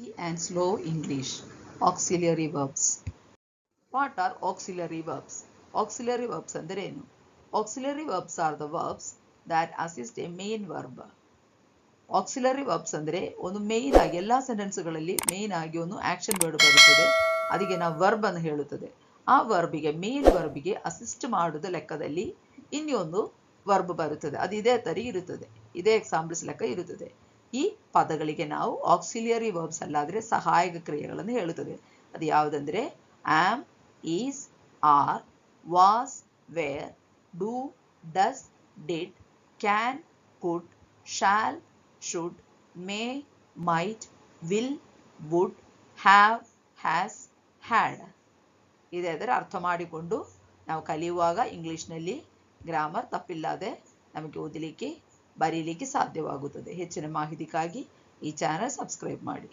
Easy and slow English. Auxiliary verbs. What are auxiliary verbs? Auxiliary verbs ಅಂದರೆ ಏನು? Auxiliary verbs are the verbs that assist a main verb. Auxiliary verbs ಅಂದರೆ ಒಂದು main ಆಗಿ ಎಲ್ಲ ಸೆಂಟೆನ್ಸ್ಗಳಲ್ಲಿ main ಆಗಿ ಒಂದು action word ಬರುತ್ತದೆ. ಅದಕ್ಕೆ ನಾವು ವರ್ಬ್ ಅನ್ನು ಹೇಳುತ್ತದೆ. ಆ ವರ್ಬಿಗೆ ಮೇನ್ ವರ್ಬಿಗೆ ಅಸಿಸ್ಟ್ ಮಾಡುವ ಲೆಕ್ಕದಲ್ಲಿ ಇನ್ನೊಂದು ವರ್ಬ್ ಬರುತ್ತದೆ. ಅದು ಇದೇ ತರಿ ಇರುತ್ತದೆ. ಇದೇ ಎಕ್ಸಾಂಪಲ್ಸ್ ಲೆಕ್ಕ ಇರುತ್ತದೆ. ಈ ಪದಗಳಿಗೆ ನಾವು ಆಕ್ಸಿಲಿಯರಿ ವರ್ಬ್ಸ್ ಅಲ್ಲಾದರೆ ಸಹಾಯಕ ಕ್ರಿಯೆಗಳನ್ನು ಹೇಳುತ್ತದೆ. ಅದು ಯಾವುದಂದ್ರೆ am, is, are, was, were, do, does, did, can, could, shall, should, may, might, will, would, have, has, had. ಇದರ ಅರ್ಥ ಮಾಡಿಕೊಂಡು ನಾವು ಕಲಿಯುವಾಗ ಇಂಗ್ಲಿಷ್ನಲ್ಲಿ ಗ್ರಾಮರ್ ತಪ್ಪಿಲ್ಲದೆ ನಮಗೆ ಓದಲಿಕ್ಕೆ ಬರೀಲಿಕ್ಕೆ ಸಾಧ್ಯವಾಗುತ್ತದೆ. ಹೆಚ್ಚಿನ ಮಾಹಿತಿಗಾಗಿ ಈ ಚಾನೆಲ್ ಸಬ್ಸ್ಕ್ರೈಬ್ ಮಾಡಿ.